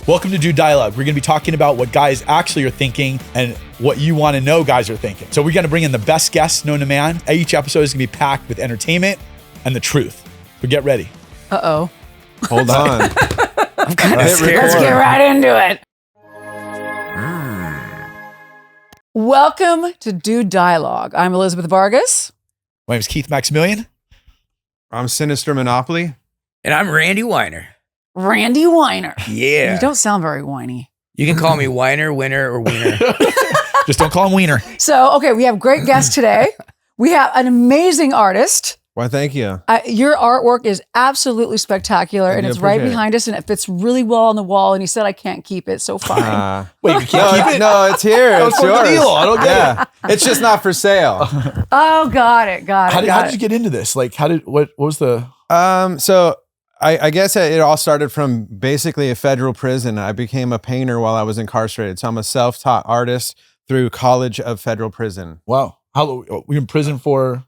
Welcome to Do Dialogue. We're going to be talking about what guys actually are thinking and what you want to know guys are thinking. So we're going to bring in the best guests known to man. Each episode is going to be packed with entertainment and the truth. But get ready. Uh-oh. Hold on. I'm kind of scared. Let's get right into it. Welcome to Do Dialogue. I'm Elizabeth Vargas. My name is Keith Maximillian. I'm Sinister Monopoly. And I'm Randy Wyner. Randy Wyner. Yeah. You don't sound very whiny. You can call me Wyner, Winner, or Wiener. Just don't call him Wiener. So, okay, we have great guests today. We have an amazing artist. Why, thank you. Your artwork is absolutely spectacular, and it's right behind us, and it fits really well on the wall. And he said, I can't keep it, so fine. Wait, you can't keep it? No, it's here. It's yours. The deal. I don't get it. It's just not for sale. Oh, got it. How did you get into this? Like, what was the... So I guess it all started from basically a federal prison. I became a painter while I was incarcerated. So I'm a self-taught artist through College of Federal Prison. Wow. How long were you in prison for?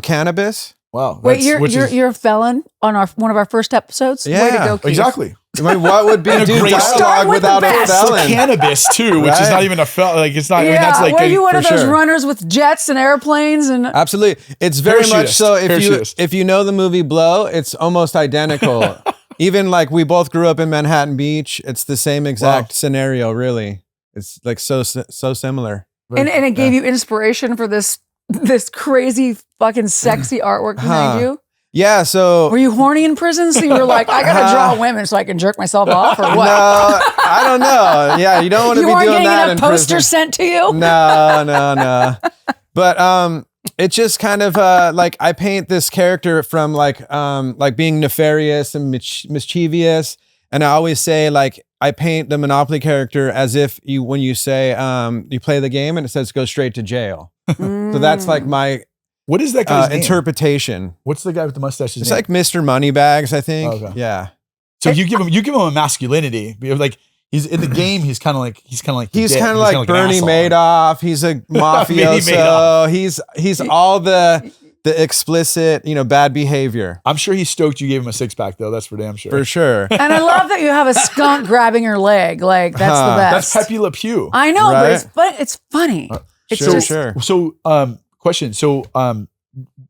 Cannabis. Wow. Wait, you're a felon on one of our first episodes? Yeah. Way to go, Keith. Exactly. I mean, what would be Do Dialogue without a felon? Cannabis too, which is not even a felon. Like it's not. Yeah, I mean, that's like were you one of those runners with jets and airplanes and? Absolutely, it's very much so. If you know the movie Blow, it's almost identical. Even like we both grew up in Manhattan Beach, it's the same exact scenario. Really, it's like so similar. And it gave you inspiration for this crazy fucking sexy artwork behind you. Yeah, so... Were you horny in prison? So you were like, I gotta draw women so I can jerk myself off, or what? No, I don't know. Yeah, you don't want to be doing that in prison. You weren't getting a poster sent to you? No. But it's just kind of like I paint this character from like being nefarious and mischievous. And I always say like I paint the Monopoly character as if when you say you play the game and it says go straight to jail. So that's like my... What is that guy's name? Interpretation. What's the guy with the mustache? It's like Mr. Moneybags, I think. Okay. Yeah. So you give him a masculinity. Like he's in the game. He's kind of like Bernie Madoff. He's a mafioso. He's all the explicit, bad behavior. I'm sure he's stoked you gave him a 6-pack though. That's for damn sure. For sure. And I love that you have a skunk grabbing your leg. Like that's the best. That's Pepe Le Pew. I know, right? But it's funny. Sure. So question. So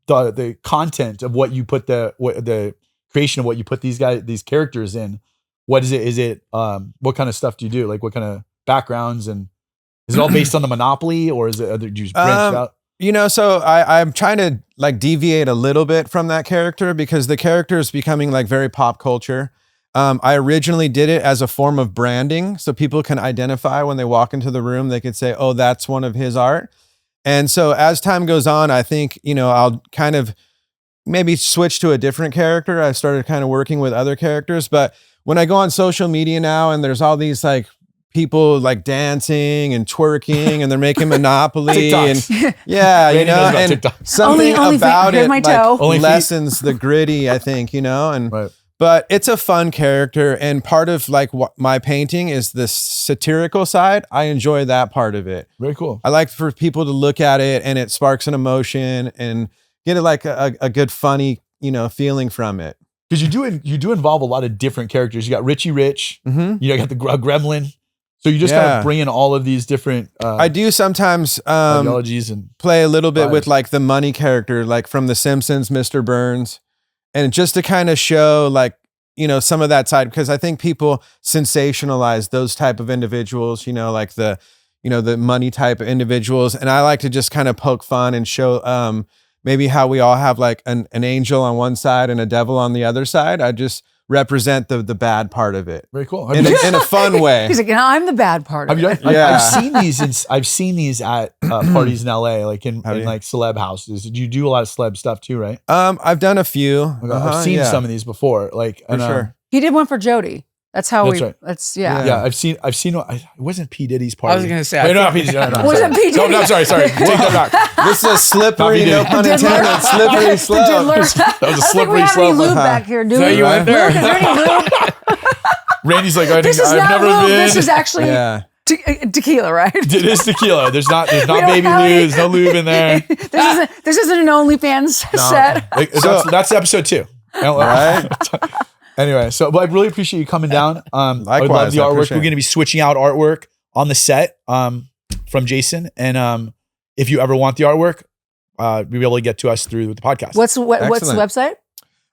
the content of what you put the creation of what you put these characters in, what is it? Is it what kind of stuff do you do? Like what kind of backgrounds, and is it all based on the Monopoly, or is it do you just branch out? So I'm trying to like deviate a little bit from that character because the character is becoming like very pop culture. I originally did it as a form of branding so people can identify when they walk into the room. They could say, oh, that's one of his art. And so as time goes on, I think, I'll kind of maybe switch to a different character. I started kind of working with other characters. But when I go on social media now and there's all these like people like dancing and twerking and they're making Monopoly and and something about it like lessens the gritty, I think, and right. But it's a fun character, and part of like what my painting is the satirical side. I enjoy that part of it. Very cool. I like for people to look at it and it sparks an emotion and get it like a good funny, feeling from it. Because you do involve a lot of different characters. You got Richie Rich. Mm-hmm. You got the Gremlin. So you just kind of bring in all of these different. I do sometimes ideologies and play a little bit with like the money character, like from The Simpsons, Mr. Burns. And just to kind of show like, some of that side, because I think people sensationalize those type of individuals, like the money type of individuals. And I like to just kind of poke fun and show maybe how we all have like an angel on one side and a devil on the other side. I just represent the bad part of it. Very cool. In a fun way. He's like, I'm the bad part of it. I've seen these at parties in LA, like in like celeb houses. You do a lot of celeb stuff too, right? I've done a few. I've seen some of these before, like for sure. He did one for Jody. That's how right. Yeah. I've seen. It wasn't P Diddy's party. I was going to say. No, P Diddy. Wasn't P Diddy? No, sorry. Take that back. This is a slippery, no pun intended, slippery slope. That was a slippery slope. I think we have any lube back here, do we? So you went there. Luke, is there any lube? Randy's like, I've never been. This is actually tequila, right? It is tequila. There's not baby lube. There's no lube in there. This isn't an OnlyFans set. That's episode 2. Right? Anyway, so but I really appreciate you coming down. I would love Likewise, the I artwork. appreciate We're going to be switching out artwork on the set from Jason. And if you ever want the artwork, you'll be able to get to us through the podcast. What's the website?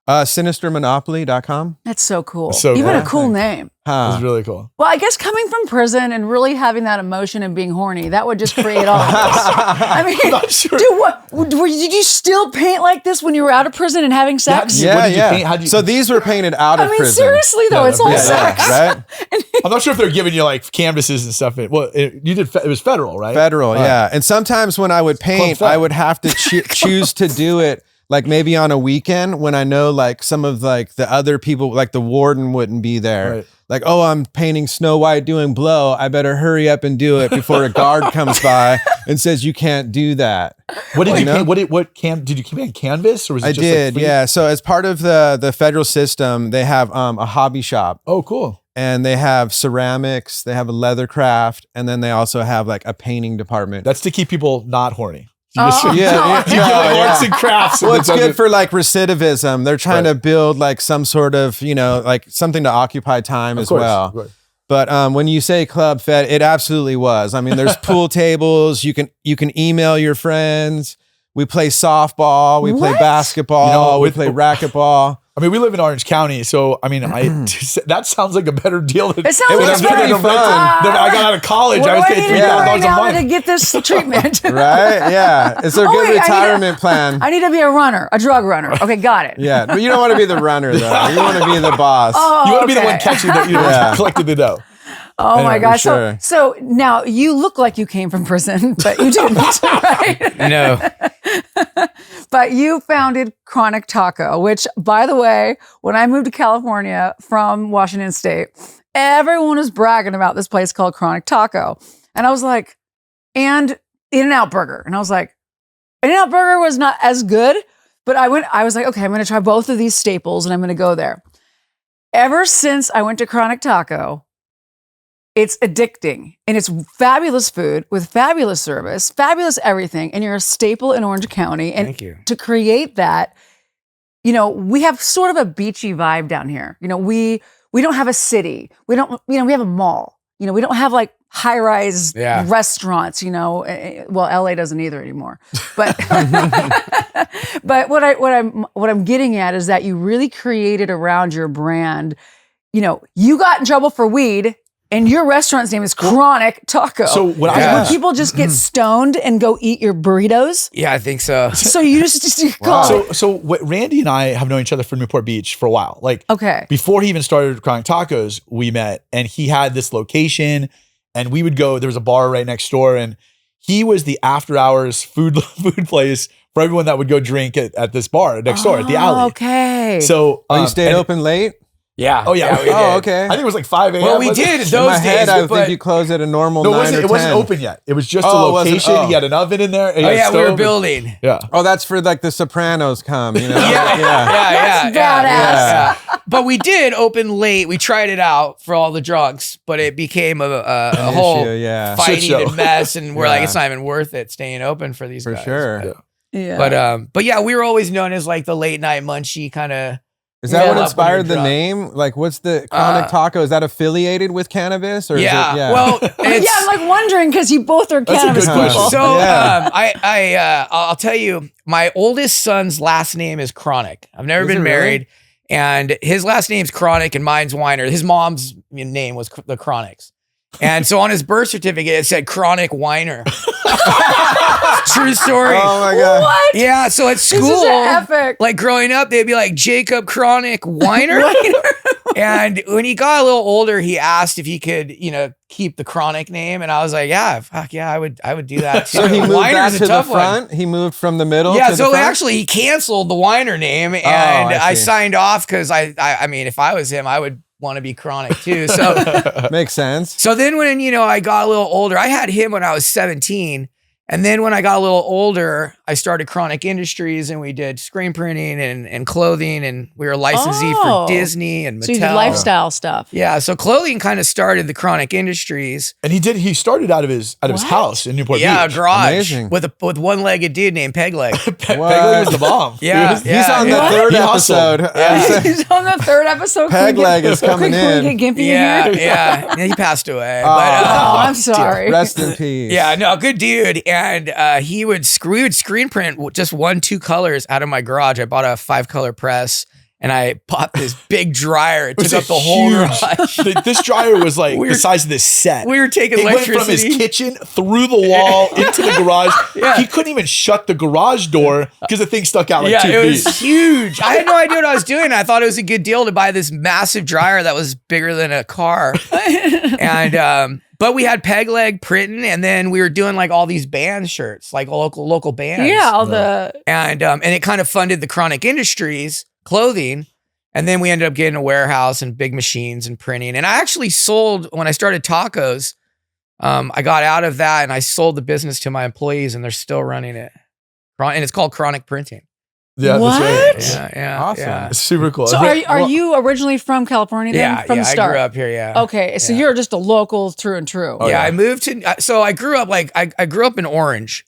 Sinistermonopoly.com. That's so cool. So Even cool. a cool name. It's really cool. Well, I guess coming from prison and really having that emotion and being horny, that would just create all of this. I mean, I'm not sure. dude, did you still paint like this when you were out of prison and having sex? Yeah. What did you paint? How'd you- So these were painted out of I mean, prison. seriously though, it's all yeah, sex. Right? I'm not sure if they're giving you like canvases and stuff. Well, you did. It was federal, right? Federal, yeah. And sometimes when I would paint, Club Fed. I would have to choose to do it like maybe on a weekend when I know like some of like the other people, like the warden wouldn't be there. Right. Like, oh, I'm painting Snow White doing blow. I better hurry up and do it before a guard comes by and says you can't do that. What did you know? paint? Did you paint canvas or was it I just did, like yeah. So as part of the federal system, they have a hobby shop. Oh, cool. And they have ceramics, they have a leather craft, and then they also have like a painting department. That's to keep people not horny. You Oh. you give like arts and crafts. Well, and it's it good doesn't- for like recidivism. They're trying Right. to build like some sort of, like something to occupy time Of as course, well. of course. But when you say Club Fed, it absolutely was. I mean, there's pool tables. You can email your friends. We play softball. We play What? basketball. We play racquetball. I mean, we live in Orange County, so I mean, that sounds like a better deal than It sounds than like I it's did pretty in a fun. rental. Then I got out of college. What I do was I paying need to do $3,000 right a now month. to get this treatment? Right? Yeah. It's a Oh, good wait, I need retirement plan. I need to be a runner, a drug runner. Okay, got it. Yeah. But you don't want to be the runner, though. You want to be the boss. Oh, You want to be the okay. one catching the, Yeah. collecting the dough. Oh my for gosh. sure. So now you look like you came from prison, but you didn't, right? No. But you founded Chronic Taco, which, by the way, when I moved to California from Washington State, everyone was bragging about this place called Chronic Taco. And I was like, and In-N-Out Burger. And I was like, In-N-Out Burger was not as good, but I was like, okay, I'm going to try both of these staples and I'm going to go there. Ever since I went to Chronic Taco, it's addicting and it's fabulous food with fabulous service, fabulous everything. And you're a staple in Orange County. And Thank you. to create that, we have sort of a beachy vibe down here. We don't have a city. We don't, we have a mall. We don't have like high-rise restaurants, well, LA doesn't either anymore. But but what I'm getting at is that you really created around your brand. You got in trouble for weed. And your restaurant's name is Chronic Taco. So when Would people just get stoned and go eat your burritos? Yeah, I think so. So you just Wow. call it. So what Randy and I have known each other from Newport Beach for a while. Like Okay. before he even started Chronic Tacos, we met and he had this location and we would go, there was a bar right next door and he was the after hours food place for everyone that would go drink at this bar next door at the alley. Okay. So You stayed and- open late? Yeah. Oh yeah. we did. Oh, okay. I think it was like 5 a.m. Well, we wasn't it? did In those my head, days. I would but- think you closed at a normal No, 9 it or 10. wasn't open yet. It was just Oh, a it wasn't- location. oh. He had an oven in there. Oh yeah, we were building. Yeah. Oh, that's for like the Sopranos come, Yeah, That's yeah. badass. But we did open late. We tried it out for all the drunks, but it became a whole issue, yeah. Shit fighting show. and mess, and we're like, Yeah. it's not even worth it staying open for these For guys. sure. Yeah. But yeah, we were always known as like the late night munchie kind of. Is that Yeah. what inspired the Drunk. name? Like, what's the Chronic Taco? Is that affiliated with cannabis? Or Yeah. Is it, Well, yeah, it's, I'm like wondering because you both are That's a cannabis good people. question. so Yeah. I'll tell you, my oldest son's last name is Chronic. I've never Is been it really? married, and his last name's Chronic, and mine's Wyner. His mom's name was the Chronics. And so on his birth certificate, it said Chronic Wyner. True story. Oh my God. What? Yeah, so at This school, is epic. like growing up, they'd be like Jacob Chronic Wyner. And when he got a little older, he asked if he could, keep the Chronic name. And I was like, yeah, fuck yeah, I would do that too. So he moved Wyner's that a to the tough one. front? He moved from the middle Yeah, to the so front? actually he canceled the Wyner name, and I I see. signed off because I mean, if I was him, I would want to be Chronic too. So Makes sense. so then when I got a little older, I had him when I was 17. And then when I got a little older, I started Chronic Industries, and we did screen printing and clothing, and we were a licensee for Disney and Mattel. So you did lifestyle stuff. Yeah, so clothing kind of started the Chronic Industries. And he started out of his house in Newport Beach. Yeah, a garage. Amazing. with one-legged dude named Pegleg. Pegleg was the bomb. Yeah, He's on the third episode. He's on the third episode. Pegleg is coming Can we in. get Gimpy in Yeah, here? yeah. He passed away. Oh, I'm sorry. Rest in peace. Yeah, no, good dude. And we would screen print just 1-2 colors out of my garage. I bought a 5-color press, and I bought this big dryer. It took up the whole garage. This dryer was like the size of this set. We were taking It went electricity. from his kitchen through the wall into the garage. Yeah. He couldn't even shut the garage door because the thing stuck out like 2 it feet. was huge. I had no idea what I was doing. I thought it was a good deal to buy this massive dryer that was bigger than a car. And but we had Pegleg printing, and then we were doing like all these band shirts, like local bands. Yeah, all the And it kind of funded the Chronic Industries clothing. And then we ended up getting a warehouse and big machines and printing. And I actually sold, when I started tacos, I got out of that and I sold the business to my employees, and they're still running it. And it's called Chronic Printing. Yeah, What? that's right. Yeah, Awesome. yeah. It's super cool. So are you originally from California then? Yeah, From the start? I grew up here, yeah. Okay, so Yeah. you're just a local true and true. Oh, yeah, yeah. I moved to, so I grew up I grew up in Orange,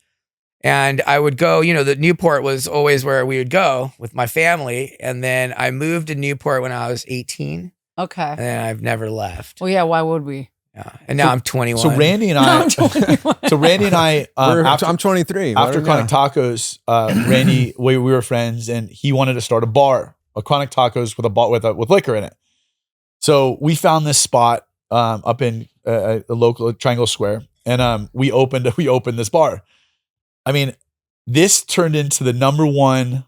and I would go, the Newport was always where we would go with my family. And then I moved to Newport when I was 18, Okay. and then I've never left. Well, yeah, why would we? Yeah. And now I'm 21. So Randy and I, I'm 23. after Chronic Tacos, Randy, we were friends, and he wanted to start a bar, a Chronic Tacos with liquor in it. So we found this spot up in a local Triangle Square, and we opened this bar. I mean, this turned into the #1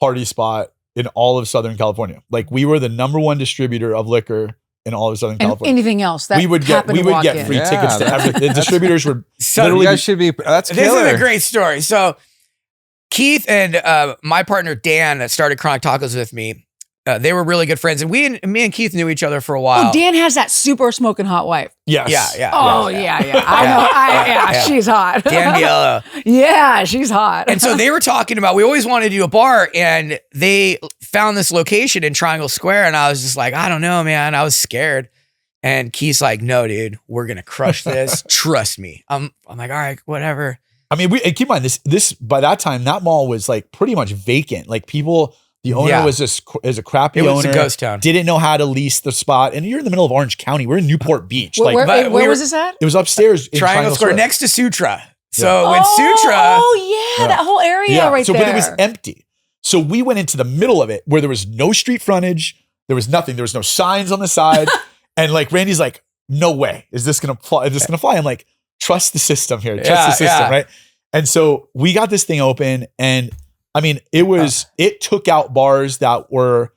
party spot in all of Southern California. Like, we were the #1 distributor of liquor in all of Southern And California. anything else that We would get happened to walk in. free tickets to Yeah, everything. The distributors were So You literally guys should be. That's this killer. is a great story. So Keith and my partner Dan that started Chronic Tacos with me, they were really good friends, and me and Keith knew each other for a while. Oh, Dan has that super smoking hot wife. yes. Yeah. Oh, yeah. I know. Yeah. She's hot. Dan Biello. Yeah, she's hot. And so they were talking about, we always wanted to do a bar, and they found this location in Triangle Square, and I was just like, I don't know, man. I was scared. And Keith's like, no, dude, we're going to crush this. Trust me. I'm like, all right, whatever. I mean, and keep in mind this by that time, that mall was like pretty much vacant. Like, people, the owner Yeah. was a crappy It was owner. a ghost town. Didn't know how to lease the spot. And you're in the middle of Orange County. We're in Newport Beach. Where, Like, but we where were- was this at? it was upstairs in Triangle Square next to Sutra. So when Oh, Sutra, yeah, that whole area right so, there. but it was empty. So we went into the middle of it where there was no street frontage. There was nothing. There was no signs on the side. And like, Randy's like, no way. Is this going to fly? Is this going to fly? I'm like, trust the system here. Trust Yeah, the system. yeah. Right. And so we got this thing open, and I mean, it took out bars that were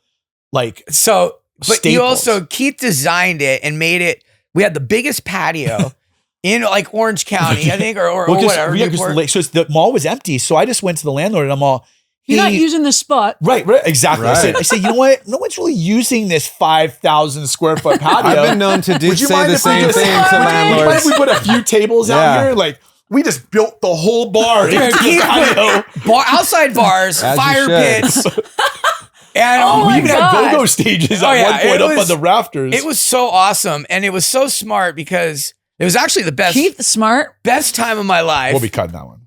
like, so, but you staples. also, Keith designed it and made it, we had the biggest patio in like Orange County, I think, or well, 'cause- whatever. yeah, 'cause Newport. so the mall was empty. So I just went to the landlord, and I'm all, You're not "Hey," using the spot. Right, exactly. Right. I said, you know what? No one's really using this 5,000 square foot patio. I've been known to Would you say mind the if we same just- thing to would you mind if landlords. we put a few tables out Yeah. here? Like, we just built the whole bar into the Keith patio. outside bars, As you fire should. pits. And Oh We my even had God. go-go stages Oh, at yeah, one point it up on was- the rafters. it was so awesome. And it was so smart because it was actually the Keith Smart. best time of my life. We'll be cutting that one.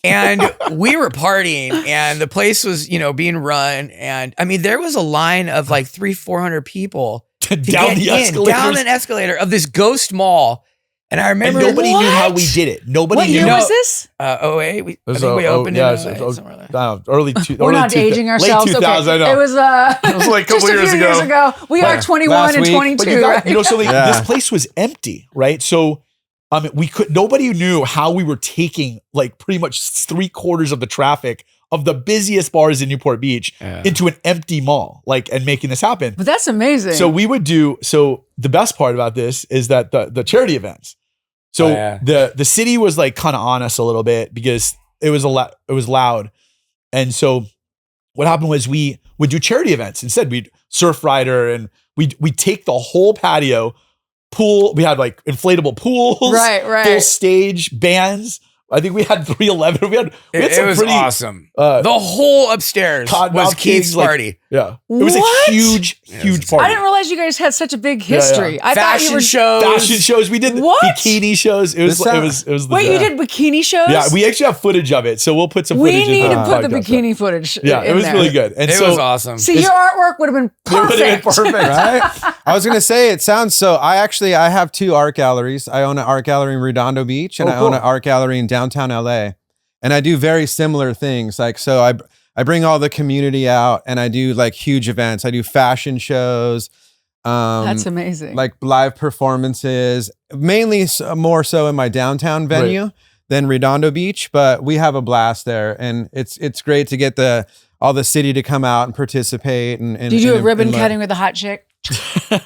And we were partying, and the place was, being run. And I mean, there was a line of like 300-400 people to Down get the in, escalators. down an escalator of this ghost mall. And I And remember nobody knew how What? we did it. Nobody What knew. year No. was this? 08. I It was, think we opened yeah, in it 08, was, somewhere like that. I don't know, early We're not aging ourselves. Late 2000s, okay. I know. It was It was like a just couple a years few ago. years ago. We are 21 last and week. 22. But you got, right? so like, Yeah. this place was empty, right? So nobody knew how we were taking like pretty much 3/4 of the traffic of the busiest bars in Newport Beach into an empty mall, like, and making this happen. But that's amazing. So we would do, so the best part about this is that the charity events. So Oh, yeah. the city was like kind of on us a little bit because it was loud. And so what happened was we would do charity events instead. We'd surf rider, and we'd take the whole patio pool. We had like inflatable pools, Right. full stage bands. I think we had 311. We had It some was pretty awesome. uh, The whole upstairs Cottonmouth was Keith's Kings, like- party. yeah. It was What? a huge party. I didn't realize you guys had such a big Yeah, yeah. history. I thought you Fashion were. shows. Fashion shows. We did What? bikini shows. It was This it was the Wait, you did bikini shows? Yeah, we actually have footage of it, so we'll put some We footage. need in to put the podcast. bikini footage. Yeah, in it was there. really good, and It so was awesome. See, your artwork would have been it would've been perfect. perfect. Right? I was gonna say it sounds so. I have 2 art galleries. I own an art gallery in Redondo Beach, and Oh, I own cool. an art gallery in downtown LA. And I do very similar things. Like so, I bring all the community out, and I do like huge events. I do fashion shows. That's amazing. Like live performances, mainly more so in my downtown venue than Redondo Beach, but we have a blast there, and it's great to get all the city to come out and participate. And did you do a ribbon look. cutting with a hot chick?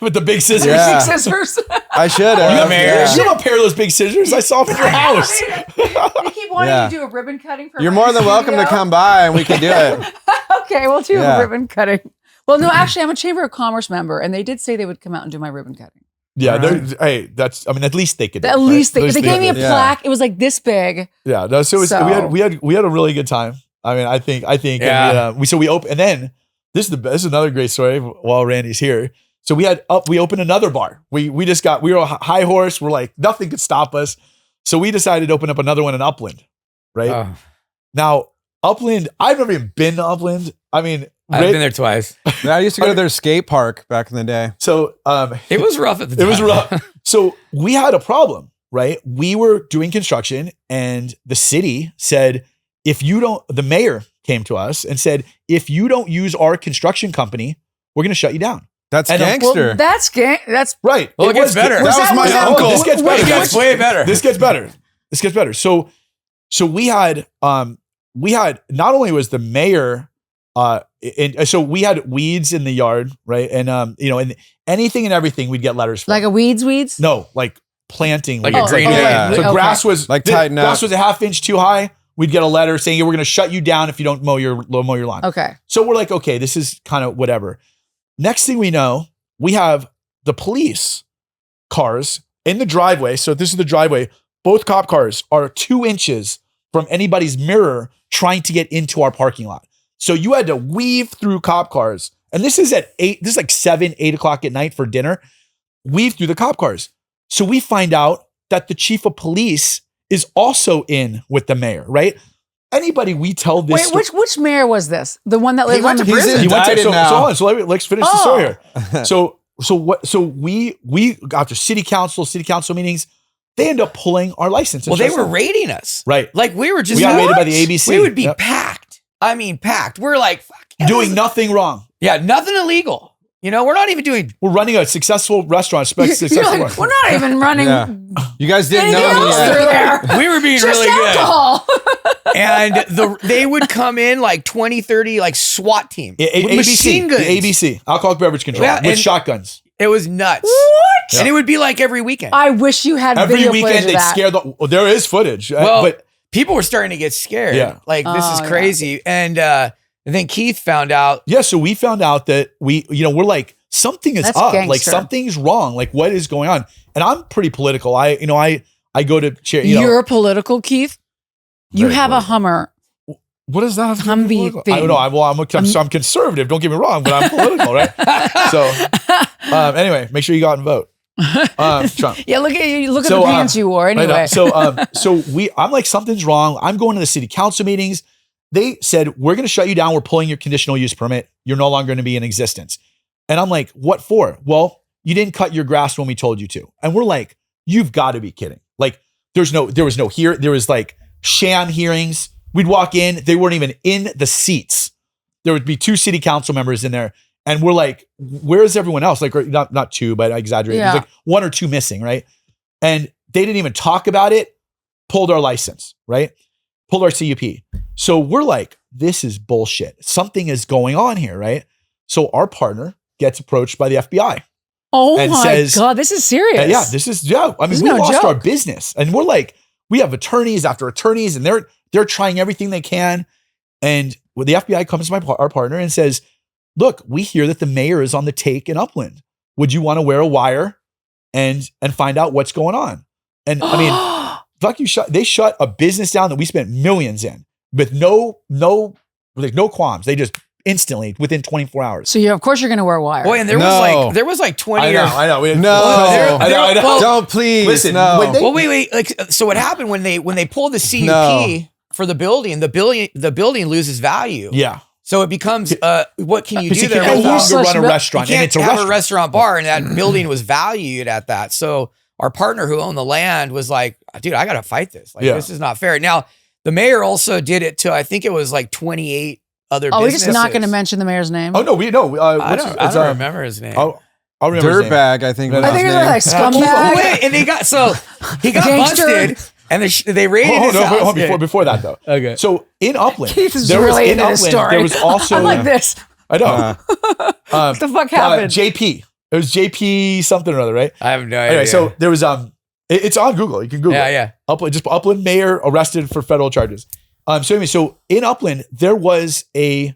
with the big scissors. Yeah. Big scissors. I should You have. have, you have a pair of those big scissors. I saw them in your house. You keep wanting Yeah. to do a ribbon cutting for You're my more than welcome to studio? come by, and we can do it. Okay, we'll do Yeah. a ribbon cutting. Well, no, actually, I'm a Chamber of Commerce member, and they did say they would come out and do my ribbon cutting. Yeah, Right. hey, that's. I mean, at least they could. do At it, least right? they gave me a Yeah. plaque. It was like this big. Yeah, no, so, it was, So- we had a really good time. I mean, I think, Yeah. and we opened, and then this is another great story. While Randy's here, so we opened another bar. We were a high horse. We're like nothing could stop us, so we decided to open up another one in Upland. Right Oh, now, Upland. I've never even been to Upland. I mean, I've been there twice. I used to go to their skate park back in the day. So It was rough at the it time. was rough. So we had a problem, right? We were doing construction, and the city said, the mayor came to us and said, if you don't use our construction company, we're going to shut you down. That's And, gangster. Well, that's Right. Well, it gets better. That was my uncle. This gets better. It gets way better. This gets better. This gets better. So we had not only was the mayor, and so we had weeds in the yard, right? And and anything and everything we'd get letters for. like a weeds. No, like planting, Like weeds. a green okay. Yeah. So Okay. grass was Like tighten up. Grass was a half inch too high. We'd get a letter saying, "We're going to shut you down if you don't mow your lawn." Okay. So we're like, okay, this is kind of whatever. Next thing we know, we have the police cars in the driveway. So this is the driveway. Both cop cars are 2 inches from anybody's mirror trying to get into our parking lot. So you had to weave through cop cars. And this is at 8, this is like 7, 8 o'clock at night for dinner. Weave through the cop cars. So we find out that the chief of police is also in with the mayor, right? Anybody we tell this Wait, which mayor was this? The one that lives on the he's prison? in- he went to, indicted so now. hold on. So let's finish the Oh. story here. So we after city council meetings, they end up pulling our license. and Well, they shut were us down. raiding us. Right. Like we were just We got raided by the ABC. We would be Yep. packed. I mean, packed. We're like, fuck yeah, Doing this- nothing wrong. Yeah, nothing illegal. You know, we're not even doing. We're running a successful restaurant. You're Successful like, we're not even running Yeah. You guys didn't anything know me else yet. through there. We were being Just really good. alcohol. And they would come in like 20, 30, like SWAT team with ABC, machine guns. the ABC, alcoholic beverage control, Yeah, with and- shotguns. It was nuts. What? And it would be like every weekend. I wish you had Every video footage weekend of they'd that. scare the. Well, there is footage, Well, but people were starting to get scared. Yeah. Like, this Oh, is yeah. crazy. And then Keith found out. yeah. So we found out that we're like something is That's up, like gangster. something's wrong, like what is going on? And I'm pretty political. I go to chair. You're political, Keith. You Very have a political. Hummer. What is that? Humvee I thing. don't know. I'm conservative. Don't get me wrong, but I'm political, right? So anyway, make sure you go out and vote. Trump. Yeah, look at you. Look at So, the pants you wore. I know. Anyway, So I'm like, something's wrong. I'm going to the city council meetings. They said, we're going to shut you down. We're pulling your conditional use permit. You're no longer going to be in existence. And I'm like, what for? Well, you didn't cut your grass when we told you to. And we're like, you've got to be kidding. Like there was like sham hearings. We'd walk in, they weren't even in the seats. There would be 2 city council members in there. And we're like, where's everyone else? Like, not 2, but I exaggerate. Yeah. There's like 1 or 2 missing, right? And they didn't even talk about it, pulled our license, right? Pulled our CUP. So we're like, this is bullshit. Something is going on here, right? So our partner gets approached by the FBI. oh and my says- God, this is serious. And yeah, this is, yeah. I mean, This is we no lost our joke. business, and we're like, we have attorneys after attorneys, and they're trying everything they can. And when the FBI comes to our partner and says, look, we hear that the mayor is on the take in Upland. Would you want to wear a wire and find out what's going on? And I mean, they shut a business down that we spent millions in with no qualms. They just instantly within 24 hours. So of course you're going to wear wire. Boy, and there was like 20 I know. I know. Well, Don't please. Listen, no. when wait. Like, so what happened when they pulled the CUP for the building? The building loses value. Yeah. So it becomes what can you do You there? can no longer run a You restaurant, and can't it's a have restaurant. a restaurant bar, and that building was valued at that. So our partner who owned the land was like, dude, I got to fight this. Like, this is not fair. Now, the mayor also did it to, I think it was like 28 other we're businesses. just not going to mention the mayor's name. Oh, no, we know. I don't remember his name. I'll remember his name. Dirtbag, I think. I think it's like scumbag. Wait, and he got Gangster. busted, and they raided his house. Before that, though. Okay. So in Upland, Keith is really into this story. there was also... I'm like this. I know. What the fuck happened? JP. It was JP something or other, right? I have no idea. Anyway, so there was it's on Google. You can Google. Yeah. Upland mayor arrested for federal charges. So in Upland there was a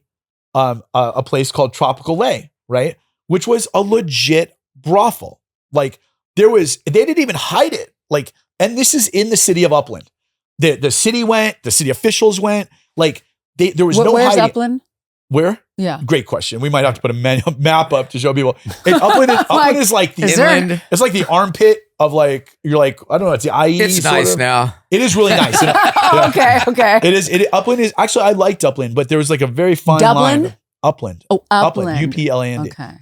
place called Tropical Lay, right? Which was a legit brothel. Like they didn't even hide it. Like, and this is in the city of Upland. The city went. The city officials went. Like there was no Where's hiding. Upland? Where? Yeah. Great question. We might have to put a map up to show people. Upland is like the inland. It's like the armpit of like, you're like, I don't know. It's the IE. It's nice now. It is really nice. Okay. It is. Upland is actually, I liked Upland, but there was like a very fine Dublin? line. Upland. Oh, Upland. UPLAND. Okay.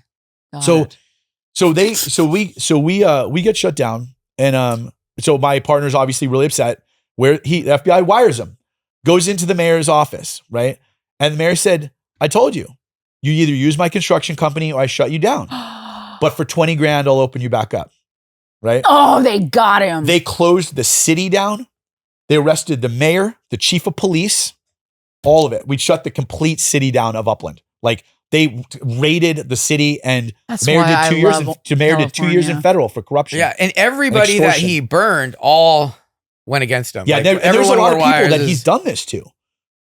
We get shut down, and so my partner's obviously really upset. The FBI wires him, goes into the mayor's office, right? And the mayor said, I told you, you either use my construction company or I shut you down. But for 20 grand, I'll open you back up. Right? Oh, they got him. They closed the city down. They arrested the mayor, the chief of police, all of it. We shut the complete city down of Upland. Like they raided the city, and That's mayor why did I 2 years. love Mayor did 2 years in California. federal for corruption. Yeah, and everybody that he burned all went against him. Yeah, Like, there's a lot of wore people that wires. he's done this to.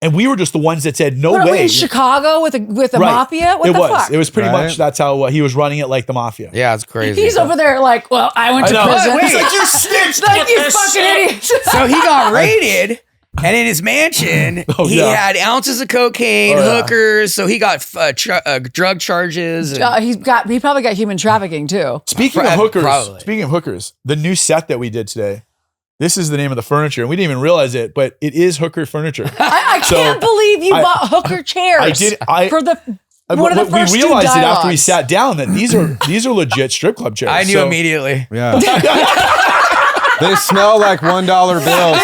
And we were just the ones that said, no What, are we way. in Chicago with a Right. mafia? What it the was. fuck? It was pretty Right. much, that's how he was running it, like the mafia. Yeah, it's crazy. He's over there like, well, I went to know. prison. Wait, you snitched. Like, you fucking idiots. So he got raided, and in his mansion, he had ounces of cocaine, hookers. So he got drug charges. And, He probably got human trafficking too. Speaking of Probably. hookers, the new set that we did today, this is the name of the furniture, and we didn't even realize it, but it is hooker furniture. I can't believe you bought hooker chairs. For one of the first we realized two it after we dialogues. sat down that these are legit strip club chairs. I knew immediately. Yeah. They smell like $1 bills.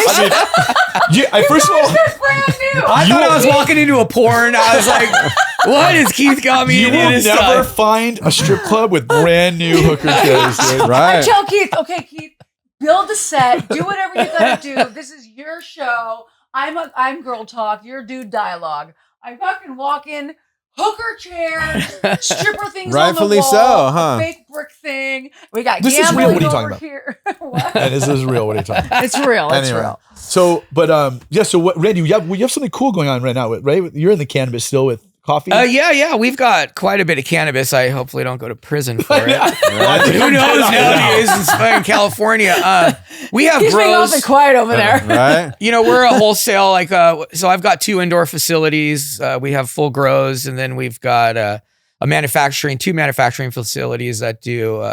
First of all, brand new. I thought I was walking into a porn. I was like, what has Keith got me you into will this never stuff? find a strip club with brand new hooker chairs. Dude. I Right. tell Keith, okay, Keith, build the set, do whatever you gotta do. This is your show. I'm girl talk. You're dude dialogue. I fucking walk in, hooker chairs, stripper things Rightfully on the so, wall, huh? a fake brick thing. We got This is gambling real. What are you over talking about? here. What? And this is real. What are you talking about? It's real. It's Anyway. real. So, but so what, Randy, you have something cool going on right now, right? You're in the cannabis still with coffee. Yeah. We've got quite a bit of cannabis. I hopefully don't go to prison for it. Right. Who knows nowadays? It's fucking California. We have He's being grows. awfully quiet over there. Right? You know, we're a wholesale, so I've got 2 indoor facilities. We have full grows, and then we've got two manufacturing facilities that do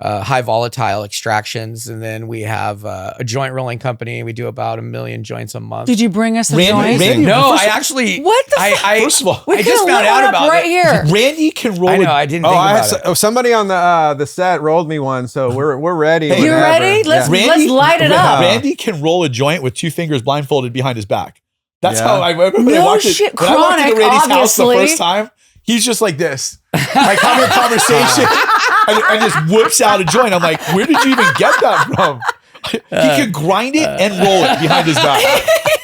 high volatile extractions. And then we have a joint rolling company. We do about 1 million joints a month. Did you bring us the joints? Randy, No, first I of- actually. What the fuck? First of all, We I just could've found lit out one up about right it. here. Randy can roll. I know. I didn't Oh, think about it. somebody on the set rolled me one, so we're ready. Hey, You whenever. ready? Let's light it up. Randy can roll a joint with 2 fingers blindfolded behind his back. That's Yeah. how I remember when I No walked shit, when I walked into Chronic, Randy's house the obviously. first time. He's just like this, like having a conversation, and just whips out a joint. I'm like, where did you even get that from? He can grind it and roll it behind his back.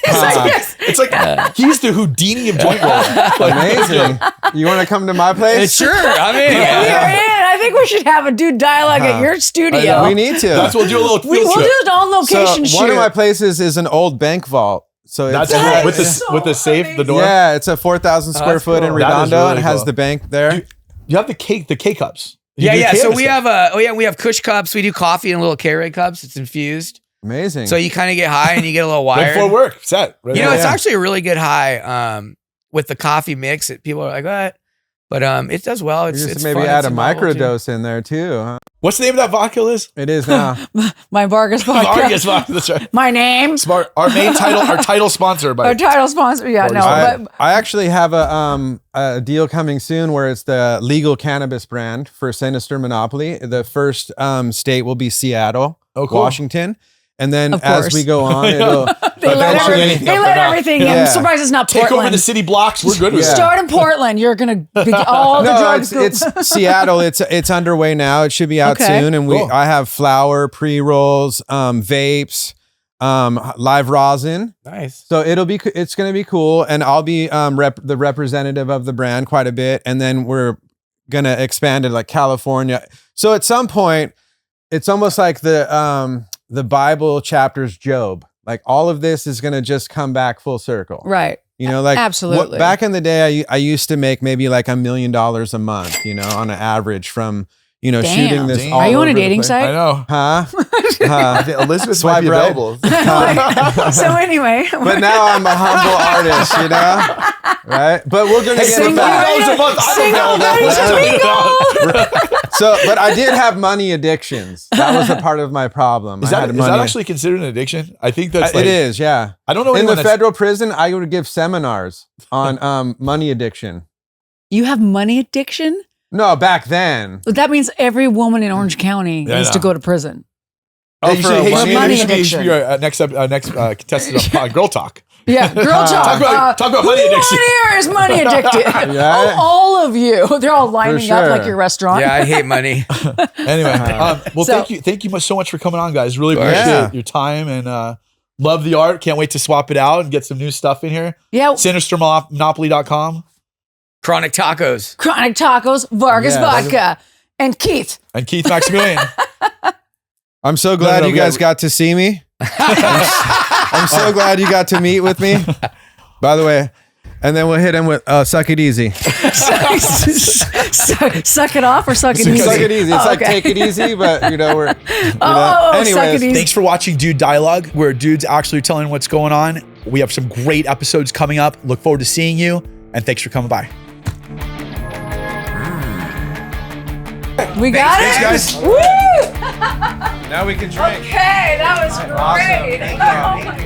It's like he's the Houdini of joint rolling. Like, Amazing. You want to come to my place? Sure. I mean, You're in. I think we should have a dude dialogue at your studio. We need to. That's what we'll do a little field We'll trip. do it on location shoot. One of my places is an old bank vault. So That's it's, cool. That with the is so safe, the door. yeah, it's a 4,000 square that's foot in cool. That is Redondo, really and it has cool. the bank there. You have the K cups. You do Yeah. So cannabis we stuff. have we have Kush cups. We do coffee in little K-Ray cups. It's infused. Amazing. So you kind of get high and you get a little Right wired. before work, set. Right You know, there. it's actually a really good high with the coffee mix. People are like, what? But it does well. You It's just it's maybe fun. add It's a novel, too. microdose in there too. Huh? What's the name of that vodka, Liz? It is now. My Vargas vodka. Vargas vodka. That's right. My name. Smart. Our main title, our title sponsor by Our title sponsor. Yeah, no. Vargas. But I actually have a deal coming soon where it's the legal cannabis brand for Sinister Monopoly. The first state will be Seattle, Oh, cool. Washington. And then Of as course. we go on, it'll they let, eventually- everything in. Yeah. I'm surprised it's not take over Portland. the city blocks. We're good with Yeah. that. Start in Portland. You're going to be all the No, drugs. it's Seattle. It's underway now. It should be out Okay. soon. And Cool. I have flour, pre-rolls, vapes, live rosin. Nice. So it's going to be cool. And I'll be the representative of the brand quite a bit. And then we're going to expand it like California. So at some point, it's almost like the Bible chapters Job. Like all of this is going to just come back full circle. Right. You know, like Absolutely. back in the day, I used to make maybe like $1 million a month, you know, on an average from, you know, Damn. shooting this. Damn. all Are you on over a the dating place. site? I know. Huh? I Huh? think Elizabeth Swipe might be right. available. So anyway. But now I'm a humble artist, you know? Right? But we're going to get it Single back. ready $100 a month. Single ready to mingle. So, but I did have money addictions. That was a part of my problem. Is I that, had is that money. actually considered an addiction? I think that's like, It is, yeah. I don't know In anyone the that's- federal prison, I would give seminars on money addiction. You have money addiction? No, back then. That means every woman in Orange County Yeah, I needs to know. go to prison. Oh, Hey, you for should, a hey, money you money should be addiction. your next contestant on Girl Talk. Yeah, girl talk. Talk about money who addiction. on here is money addicted? Yeah. all of you. They're all lining up sure. like your restaurant. Yeah, I hate money. Anyway, well, So- thank you so much for coming on, guys. Really course. appreciate Yeah. your time and love the art. Can't wait to swap it out and get some new stuff in here. Yeah. Sinistermonopoly.com Chronic tacos. Chronic Tacos, Vargas Yeah. Vodka, and Keith. and Keith Maximillian. I'm so glad no, you we guys got- got to see me. I'm so glad you got to meet with me. By the way, and then we'll hit him with suck it easy. Suck it off or suck it Suck easy? Suck it easy. It's Oh, like okay. take it easy, but you know we're. Oh, anyways, suck it easy. Thanks for watching Dude Dialogue, where dudes actually telling what's going on. We have some great episodes coming up. Look forward to seeing you, and thanks for coming by. We got Thanks, it? guys. Woo! now we can drink. Okay, that was great. Awesome. Thank you. Oh my